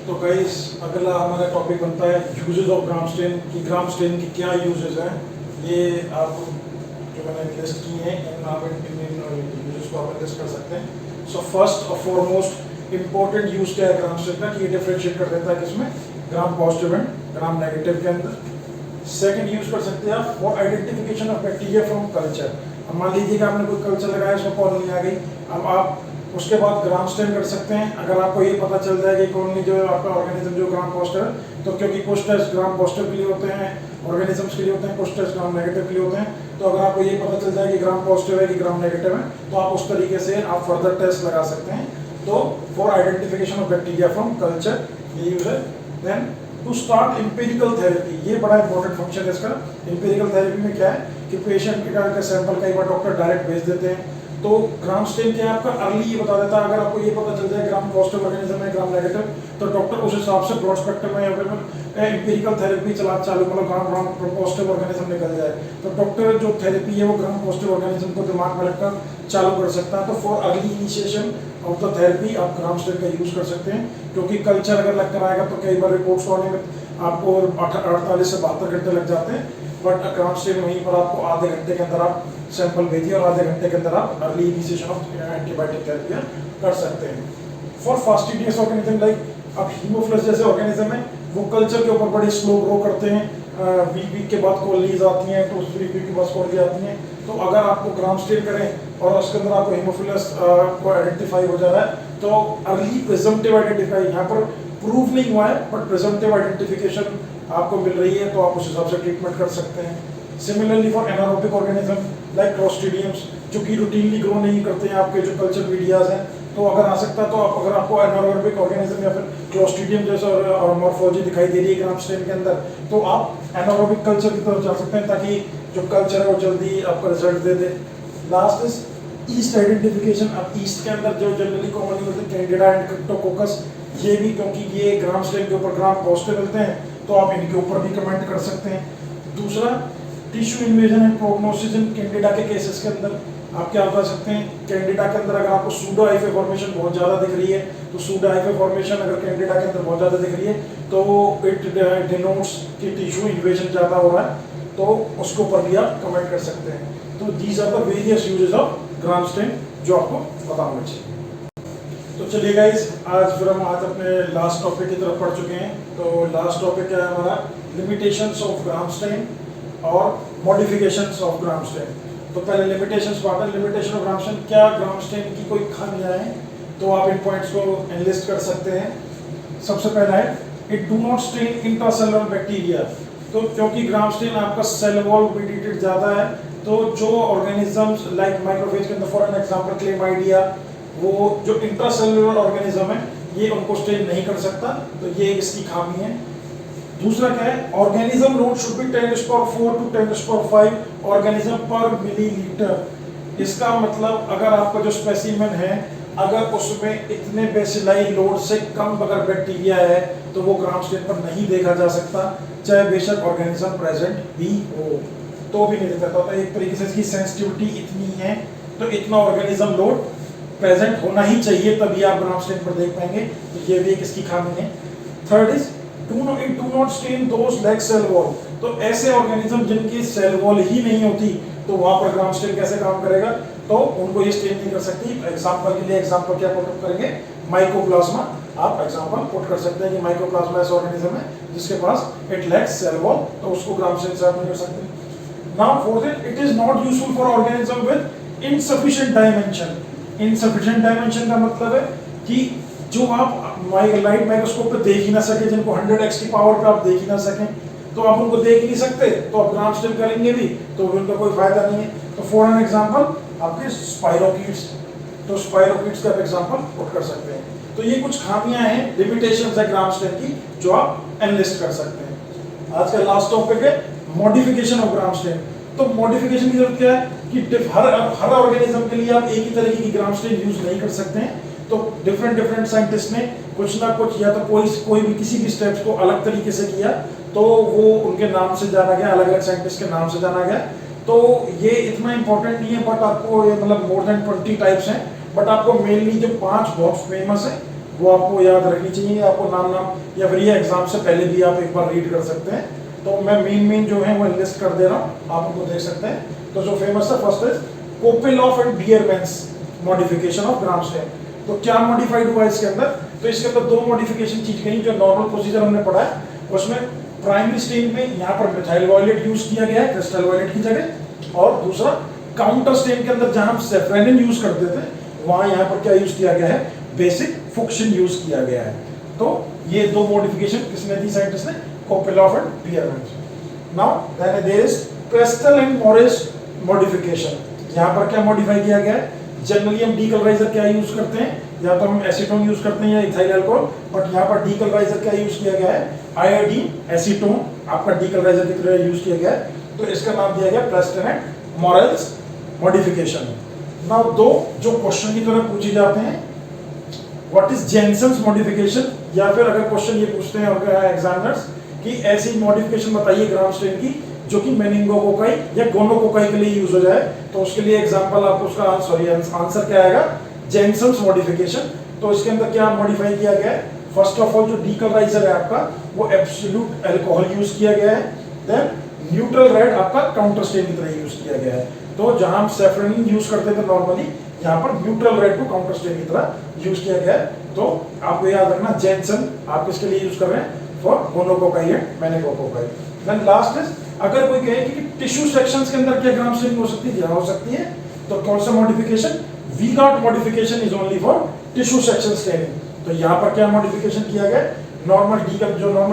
तो गाइस अगला हमारा टॉपिक बनता है यूजेस ऑफ ग्राम स्टेन कि ग्राम स्टेन की क्या यूजेस हैं। ये आप जो मैंने लिस्ट की हैं इन यूजेस को आप लिस्ट कर सकते हैं। सो फर्स्ट और फॉरमोस्ट इम्पोर्टेंट यूज क्या है ग्राम स्टेन का कि ये डिफरेंशिएट कर देता है किसमें, gram positive and gram negative के अंदर। सेकंड यूज कर सकते हैं आप for identification of bacteria from culture. अब मान लीजिए कि आपने कोई कल्चर लगाया उसमें कॉलोनी आ गई, अब आप उसके बाद ग्राम स्टेन कर सकते हैं। अगर आपको ये पता चल जाए कि कॉलोनी जो है आपका ऑर्गेनिज्म जो ग्राम पॉजिटिव है, तो क्योंकि कुछ टेस्ट ग्राम पॉजिटिव के लिए होते हैं, ऑर्गेनिजम्स के लिए होते हैं, कुछ टेस्ट ग्राम नेगेटिव के लिए होते हैं। तो अगर आपको ये पता चल जाए कि ग्राम पॉजिटिव है कि ग्राम नेगेटिव है, तो आप उस तरीके से आप फर्दर टेस्ट लगा सकते हैं। तो for identification of bacteria from culture ये यूज है। Then to start empirical therapy, ये बड़ा इंपॉर्टेंट फंक्शन है इसका। एम्पिरिकल थेरेपी में क्या है कि पेशेंट के सैंपल कई बार डॉक्टर डायरेक्ट भेज देते हैं, तो ग्राम स्टेन क्या आपका अर्ली ये बता देता है। अगर आपको ये पता चल जाए ग्राम पॉजिटिव ऑर्गेनिज्म है ग्राम नेगेटिव, तो डॉक्टर उस हिसाब से ब्रॉड स्पेक्ट्रम में एम्पिरिकल थेरेपी चालू मतलब ग्राम पॉजिटिव ऑर्गेनिज्म निकल जाए, तो डॉक्टर जो थेरेपी है वो ग्राम पॉजिटिव ऑर्गेनिज्म को दिमाग में रखकर चालू कर सकता है। तो for early initiation of the therapy आप ग्राम स्टेन का यूज कर सकते हैं, क्योंकि कल्चर अगर लग कर आएगा तो कई बार रिपोर्ट्स आने में आपको 48 से 72 घंटे लग जाते हैं। बट ग्राम स्टेन वहीं पर आपको आधे घंटे के अंदर आप सैंपल भेजिए और आधे घंटे के अंदर आप early initiation of antibiotic therapy कर सकते हैं। फॉर फास्टिडियस ऑर्गेनिज्म लाइक अब हीमोफिलस जैसे ऑर्गेनिज्म है वो कल्चर के ऊपर बड़े स्लो ग्रो करते हैं, वीक के बाद कॉलोनीज आती हैं, तो उस वीक के बाद कॉलोनी आती हैं। तो अगर आपको ग्राम स्टेन करें और उसके अंदर आपको हीमोफिलस को आइडेंटिफाई हो जा रहा है, तो अर्ली प्रिजम्पटिव आइडेंटिफाई यहाँ पर प्रूफ नहीं हुआ है बट प्रिजम्पटिव आइडेंटिफिकेशन आपको मिल रही है, तो आप उस हिसाब से ट्रीटमेंट कर सकते हैं। Similarly for anaerobic organism like clostridiums जो कि रूटीनली ग्रो नहीं करते हैं आपके जो कल्चर मीडियाज हैं, तो अगर आ सकता है तो आप अगर आपको एनारोबिक ऑर्गेनिज्म या फिर क्लोस्ट्रीडियम जैसा मॉर्फोलॉजी दिखाई दे रही है ग्राम स्टेन के अंदर, तो आप एनारोबिक कल्चर की तरफ जा सकते हैं ताकि जो कल्चर है वो जल्दी आपको result they they. Last is east identification. अब ईस्ट के अंदर जो जनरली कॉमनली होते हैं कैंडिडा एंड क्रिप्टोकोकस, ये भी क्योंकि ये ग्राम स्टेन के ऊपर ग्राम पॉजिटिव मिलते हैं तो आप इनके ऊपर भी कमेंट कर सकते हैं। दूसरा tissue invasion and prognosis in Candida के केसेस के अंदर आप क्या बता सकते हैं, कैंडिडा के अंदर अगर आपको सूडो हाइफे फॉर्मेशन बहुत ज़्यादा दिख रही है, तो सूडो हाइफे फॉर्मेशन अगर कैंडिडा के अंदर बहुत ज़्यादा दिख रही है तो इट डिनोट्स कि टिश्यू इन्वेजन ज़्यादा हो रहा है, तो उसके ऊपर भी आप कमेंट कर सकते हैं। तो these are the various uses of gram stain जो आपको पता होना चाहिए। तो चलिए गाइस, आज फिर हम आज अपने लास्ट टॉपिक की तरफ पढ़ चुके हैं। तो लास्ट टॉपिक क्या है हमारा, लिमिटेशंस ऑफ ग्राम स्टेन और मॉडिफिकेशंस ऑफ ग्राम स्टेन। तो पहले लिमिटेशंस बात है, लिमिटेशन ऑफ ग्राम स्टेन, क्या ग्राम स्टेन की कोई खामियां हैं, तो आप इन पॉइंट्स को एनलिस्ट कर सकते हैं। सबसे पहला है it do not stain intracellular bacteria. तो क्योंकि ग्राम स्टेन आपका सेल वॉल मेडिएटेड ज़्यादा है, तो जो ऑर्गेनिजम्स लाइक माइक्रोफेज के अंदर फॉर एन एग्जांपल क्लेमाइडिया, वो जो इंट्रासेलुलर ऑर्गेनिज्म है ये उनको स्टेन नहीं कर सकता, तो ये इसकी खामी है। दूसरा क्या है, organism load should be 10⁴ to 10⁵ organism पर मिलीलीटर। इसका मतलब अगर आपका जो स्पेसिमेन है अगर उसमें इतने बेसिलाई लोड से कम अगर बैक्टीरिया है तो वो ग्राम स्टेन पर नहीं देखा जा सकता, चाहे बेशक ऑर्गेनिज्म प्रेजेंट भी हो, तो भी नहीं देखा जाता। एक तरीके से इसकी सेंसिटिविटी इतनी है, तो इतना ऑर्गेनिज्म लोड प्रेजेंट होना ही चाहिए तभी आप ग्राम स्टेन पर देख पाएंगे, तो ये भी एक इसकी खामी है। Third is do not stain those like cell wall. तो ऐसे ऑर्गेनिज्म जिनकी सेल वॉल ही नहीं होती तो वहां पर ग्राम स्टेन कैसे काम करेगा, तो उनको ये स्टेन नहीं कर सकती। एग्जांपल के लिए एग्जांपल क्या पुट करेंगे, माइकोप्लाज्मा आप एग्जांपल पुट कर सकते हैं कि माइकोप्लाज्मा ऐसा ऑर्गेनिज्म है जिसके पास इट लैक्स सेल वॉल, तो उसको ग्राम स्टेन से आप नहीं कर सकते। Now fourth it is not useful for organism with insufficient dimension. Insufficient dimension का मतलब है कि जो आप लाइट माइक्रोस्कोप पे देख ही ना सके, जिनको 100x की पावर पे आप देख ही ना सकें, तो आप उनको देख ही नहीं सकते, तो आप ग्राम स्टेन करेंगे भी तो उनका कोई फायदा नहीं है। तो फॉर एन एग्जांपल आपके स्पाइरोकीट्स, तो स्पाइरोकीट्स का एग्जांपल पुट कर सकते हैं। तो ये कुछ खामियां हैं, लिमिटेशंस है ग्राम स्टेन की जो आप एनालिस्ट कर सकते हैं। आज का लास्ट टॉपिक है मॉडिफिकेशन ऑफ ग्राम स्टेन। तो मॉडिफिकेशन की जरूरत क्या है कि हर ऑर्गेनिज्म के लिए आप एक ही तरीके की ग्राम स्टेन यूज नहीं कर सकते हैं, तो डिफरेंट साइंटिस्ट ने कुछ ना कुछ या तो कोई भी किसी भी स्टेप्स को अलग तरीके से किया, तो वो उनके नाम से जाना गया, अलग अलग साइंटिस्ट के नाम से जाना गया। तो ये इतना इंपॉर्टेंट नहीं है, बट आपको ये मतलब मोर देन 20 टाइप्स हैं, बट आपको मेनली जो 5 बहुत फेमस है वो आपको याद रखनी चाहिए, आपको नाम या फिर ये एग्जाम से पहले भी आप एक बार रीड कर सकते हैं। तो मैं मेन जो है वो लिस्ट कर दे रहा हूँ, आप उनको देख सकते हैं। तो जो फेमस है first is Kopeloff and Beerman's modification of Gram stain. तो क्या मॉडिफाइड हुआ इसके अंदर? तो इसके अंदर दो मॉडिफिकेशन चीज गई। जो नॉर्मल प्रोसीजर हमने पढ़ा है उसमें प्राइमरी स्टेन में यहाँ पर मिथाइल वायलेट यूज किया गया है क्रिस्टल वायलेट की जगह, और दूसरा काउंटर स्टेन के अंदर जहां हम सेफ्रेनिन यूज करते थे वहां यहाँ पर क्या यूज किया गया है? बेसिक फुक्शिन यूज किया गया है। तो ये दो मॉडिफिकेशन किसने दी? साइंटिस्ट ने, Kopeloff and Beerman's. Now then there is Preston and Morris modification. यहाँ पर क्या मॉडिफाई किया गया है? जनरली हम डीकलराइजर क्या यूज करते हैं? या तो हम एसीटोन यूज करते हैं या इथाइल अल्कोहल, बट यहाँ पर डीकलराइजर क्या यूज किया गया है? आयोडीन एसीटोन आपका डीकलराइजर की तरह यूज किया गया है। तो इसका नाम दिया गया प्रेस्टल एंड मॉरिस मॉडिफिकेशन। नाउ दो जो क्वेश्चन की तरह पूछे जाते हैं, व्हाट इज जेनसन्स मॉडिफिकेशन, या फिर अगर क्वेश्चन ये पूछते हैं एग्जामिनर्स कि ऐसी मॉडिफिकेशन बताइए ग्रामस्टेन की जो कि मेनिंगोकोकाई या गोनोकोकाई के लिए यूज हो जाए, तो उसके लिए एग्जांपल आपको उसका आंसर क्या आएगा? Jensen's modification. तो इसके अंदर क्या मॉडिफाई किया गया है? फर्स्ट ऑफ ऑल जो डीकलराइजर है आपका वो एब्सोल्यूट अल्कोहल यूज किया गया है। देन न्यूट्रल रेड आपका काउंटर स्टेन की तरह यूज किया गया है। तो जहां हम सेफ्रेनिन यूज करते थे नॉर्मली, यहाँ पर न्यूट्रल रेड को काउंटर स्टेन की तरह यूज किया गया है। तो आपको याद रखना जेनसन आप किसके लिए यूज कर रहे हैं? For gonococci and meningococci. Then last is अगर कोई कहे कि टिश्यू सेक्शंस के अंदर क्या ग्रामस्टेनिंग हो सकती है? हो सकती है। तो कौन सा modification? V-Guard modification is only for tissue section staining. तो यहाँ पर क्या मॉडिफिकेशन किया गया? नॉर्मल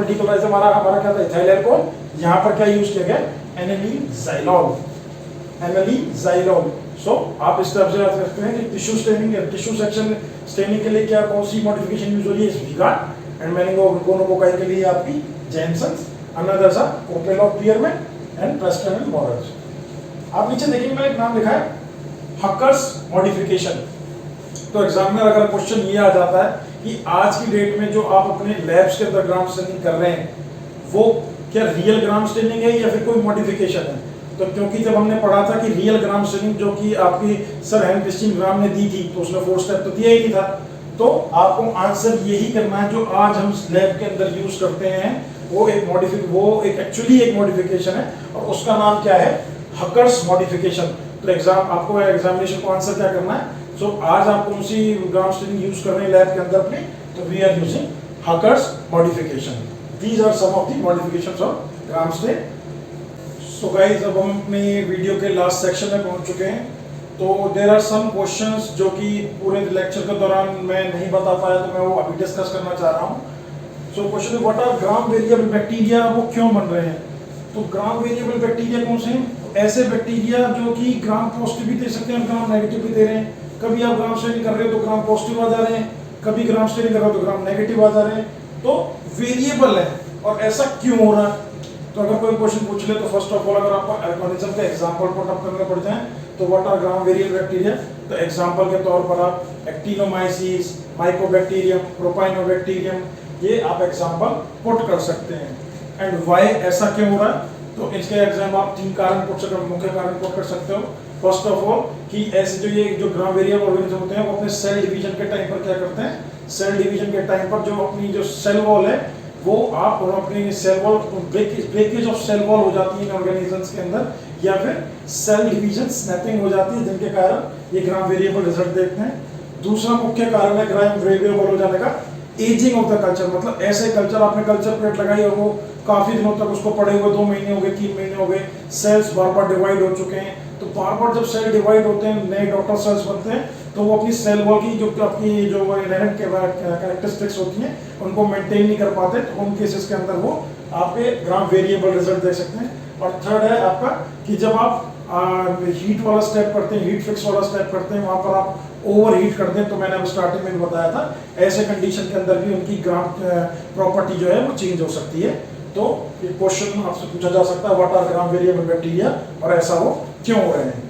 डीकलराइजर हमारा क्या था? Ethyl alcohol. यहाँ पर क्या यूज किया गया? एनालिजाइलॉल। एनालिजाइलॉल। सो आप इस तरह से याद रखते हैं कि tissue staining tissue section staining के लिए क्या कौन सी मॉडिफिकेशन यूज हो रही है? वीगार्ड एंड मेनिंगोकोकाई के लिए आपकी जेनसन्स, अनदर सा कोपेलॉफ बियरमैन एंड प्रेस्टल एंड मॉरिस। आप नीचे देखेंगे मैंने एक नाम लिखा है हकर्स मॉडिफिकेशन। तो एग्जामिनर अगर क्वेश्चन ये आ जाता है कि आज की डेट में जो आप अपने लैब्स के अंदर ग्राम स्टेनिंग कर रहे हैं वो क्या रियल ग्राम स्टेनिंग है या फिर कोई मॉडिफिकेशन है? तो क्योंकि जब हमने पढ़ा था कि रियल ग्राम स्टेनिंग जो कि आपकी सर हेनरी क्रिस्टिन ग्राम ने दी थी तो उसने 4 स्टेप तो दिया ही नहीं था। तो आपको आंसर यही करना है जो आज हम लैब के अंदर यूज करते हैं वो एक एक्चुअली एक मॉडिफिकेशन है और उसका नाम क्या है? Hawkers modification. तो आपको एग्जामिनेशन को आंसर क्या करना है? सो आज आप कौन सी ग्राम स्टेनिंग यूज कर रहे हैं लैब के अंदर अपने? तो we are using Hucker's modification. These are some of the modifications of gram stain. So guys अब हम अपने वीडियो के लास्ट सेक्शन में पहुंच चुके हैं। तो देयर आर सम क्वेश्चंस जो कि पूरे लेक्चर के दौरान मैं नहीं बता पाया, तो मैं वो अभी डिस्कस करना चाह रहा हूँ। So question what are gram variable bacteria, वो क्यों बन रहे हैं? तो ग्राम वेरिएबल बैक्टीरिया कौन से हैं? ऐसे बैक्टीरिया जो कि ग्राम पॉजिटिव भी दे सकते हैं, ग्राम नेगेटिव भी दे रहे हैं। कभी आप ग्राम स्टेनिंग कर रहे हो तो ग्राम पॉजिटिव आ जा रहे हैं, कभी ग्राम स्टेनिंग कर रहे हो तो ग्राम नेगेटिव आ जा रहे हैं। तो वेरिएबल है और ऐसा क्यों हो रहा है? तो अगर कोई क्वेश्चन पूछ ले तो फर्स्ट ऑफ ऑल अगर आपको ऑर्गेनिज्म के एग्जांपल पुट अप करने पड़ जाए तो what are gram variable bacteria, तो एग्जांपल के तौर पर आप एक्टिनोमाइसीस, माइकोबैक्टीरियम, प्रोपाइनोबैक्टीरियम, ये आप एग्जांपल पुट कर सकते हैं। एंड व्हाई ऐसा क्यों हो रहा है? तो इसके एग्जाम आप 3 कारण पुट सकते, मुख्य कारण पुट कर सकते हो। फर्स्ट ऑफ ऑल कि ऐसे जो ग्राम वेरिएबल ऑर्गेनिज्म होते हैं वो अपने सेल डिवीजन के टाइम पर क्या करते हैं? सेल डिवीजन के टाइम पर जो अपनी जो सेल वॉल है वो आप अपनी cell wall breakage of cell wall हो जाती है ऑर्गेनिजम्स के अंदर, या फिर सेल डिवीजन स्नैपिंग हो जाती है, जिनके कारण ये ग्राम वेरिएबल रिजल्ट देखते हैं। दूसरा मुख्य कारण है ग्राम वेरिएबल हो जाने का एजिंग ऑफ द कल्चर। मतलब ऐसे कल्चर आपने कल्चर प्लेट लगाई और वो काफी दिनों तक उसको पड़े हुए, 2 महीने हो गए, 3 महीने हो गए, सेल्स बार बार डिवाइड हो चुके हैं। तो बार बार जब सेल डिवाइड होते हैं, नए डॉटर सेल्स बनते हैं, तो वो अपनी सेल वॉल की जो आपकी जो इनहेरेंट कैरेक्टरिस्टिक्स होती हैं उनको मेंटेन नहीं कर पाते। तो उन केसेस के अंदर वो आपके ग्राम वेरिएबल रिजल्ट देख सकते हैं। और थर्ड है आपका कि जब आप हीट वाला स्टेप करते हैं, हीट फिक्स वाला स्टेप करते हैं, वहां पर आप ओवर हीट कर दें, तो मैंने अब स्टार्टिंग में बताया था ऐसे कंडीशन के अंदर भी उनकी ग्राम प्रॉपर्टी जो है वो चेंज हो सकती है। तो ये क्वेश्चन आपसे पूछा जा सकता है what are gram variable bacteria और ऐसा वो क्यों हो रहे हैं।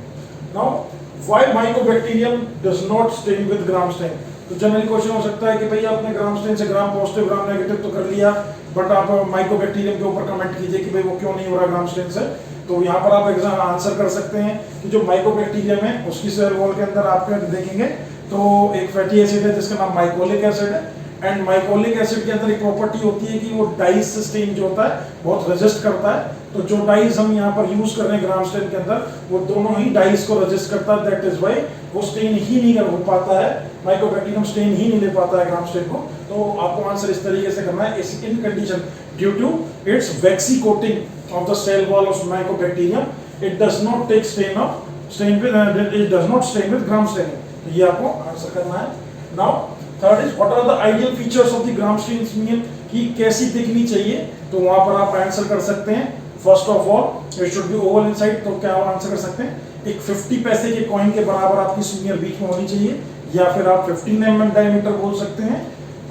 Now why mycobacterium does not stain with gram stain. तो जनरली क्वेश्चन हो सकता है कि भैया आपने ग्राम स्टेन से ग्राम पॉजिटिव ग्राम नेगेटिव तो कर लिया, बट आप माइकोबैक्टीरियम के ऊपर कमेंट कीजिए कि भाई वो क्यों नहीं हो रहा ग्राम स्टेन से। तो यहाँ पर आप एग्जाम आंसर कर सकते हैं कि जो माइकोबैक्टीरियम है उसकी सेल वॉल के अंदर आप देखेंगे तो एक फैटी एसिड है जिसका नाम माइकोलिक एसिड है, एंड माइकोलिक एसिड के अंदर एक प्रॉपर्टी होती है कि वो डाइज से स्टेन जो होता है बहुत रेजिस्ट करता है। तो जो डाइज हम यहाँ पर यूज कर रहे हैं ग्राम स्टेन के अंदर, वो दोनों ही डाइज को रेजिस्ट करता है। दैट इज वाई वो स्टेन ही नहीं हो पाता है, माइकोबैक्टीरियम स्टेन ही नहीं ले पाता है ग्राम स्टेन को। तो आपको आंसर इस तरीके से करना है, इस in condition due to its waxy coating of the cell wall of mycobacterium it does not take stain with it does not stain with gram stain. तो ये आपको आंसर करना है। Now third is what are the ideal features of the Gram stain mean, कि कैसी दिखनी चाहिए। तो वहां पर आप आंसर कर सकते हैं, first of all it should be oval inside. तो क्या आप आंसर कर सकते हैं, एक 50 पैसे के कॉइन के बराबर आपकी स्मीयर बीच में होनी चाहिए, या फिर आप 15 mm डायमीटर बोल सकते हैं।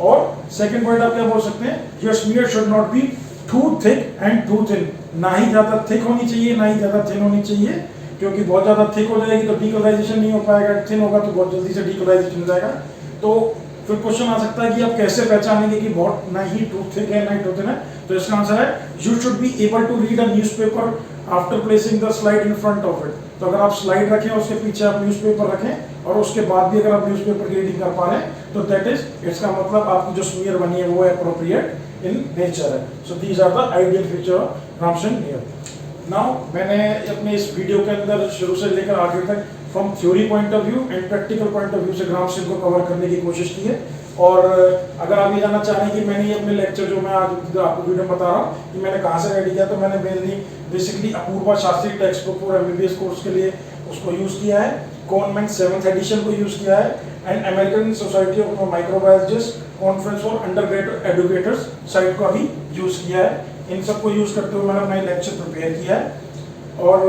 और सेकंड पॉइंट आप क्या बोल सकते हैं, your smear should not be too thick and too thin, ना ही ज्यादा थिक होनी चाहिए ना ही ज्यादा थिन होनी चाहिए, क्योंकि बहुत ज्यादा थिक हो जाएगी तो डीकलराइजेशन नहीं हो पाएगा, थिन होगा तो बहुत जल्दी से डीकलराइजेशन हो जाएगा। तो फिर क्वेश्चन आ सकता है कि आप कैसे पहचानेंगे कि बहुत ना ही टू थिक है ना ही टू थिन है। तो इसका आंसर है you should be able to read a newspaper after placing the slide in front of it. तो अगर आप स्लाइड रखें उसके पीछे आप न्यूज़पेपर रखें और उसके बाद भी अगर आप न्यूज़पेपर की रीडिंग कर पा रहे हैं तो दैट इज, इसका मतलब आपकी जो स्मीयर बनी है वो एप्रोप्रिएट इन नेचर है। So these are the ideal feature of gram stain smear. Now मैंने अपने इस वीडियो के अंदर शुरू से लेकर आखिर तक from theory point of view and practical point of view से ग्राम स्टेन को कवर करने की कोशिश की है। और अगर आप ये जानना चाहें कि मैंने ये अपने लेक्चर जो मैं आज आपको वीडियो में बता रहा हूँ कि मैंने कहाँ से रेडी किया, तो मैंने mainly basically Apurva Shastri text book for MBBS course के लिए उसको यूज़ किया है, कॉनमेंट 7th एडिशन को यूज़ किया है, and American society of microbiologist conference for under graduate educators site को भी यूज़ किया है। इन सबको यूज़ करते हुए मैंने अपना लेक्चर प्रिपेयर किया है। और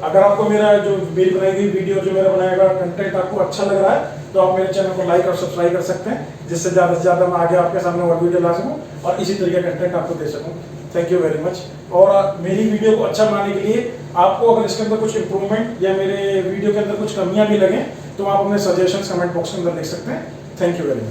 अगर आपको मेरा जो मेरी बनाई गई वीडियो जो मेरा बनाया गया कंटेंट आपको अच्छा लग रहा है तो आप मेरे चैनल को लाइक और सब्सक्राइब कर सकते हैं, जिससे ज़्यादा से ज़्यादा मैं आगे आपके सामने और वीडियो ला सकूं और इसी तरीके का कंटेंट आपको दे सकूं। Thank you very much. और मेरी वीडियो को अच्छा बनाने के लिए आपको अगर इसके अंदर कुछ इंप्रूवमेंट या मेरे वीडियो के अंदर कुछ कमियां भी लगें तो आप अपने सजेशंस कमेंट बॉक्स के अंदर लिख सकते हैं। Thank you very much.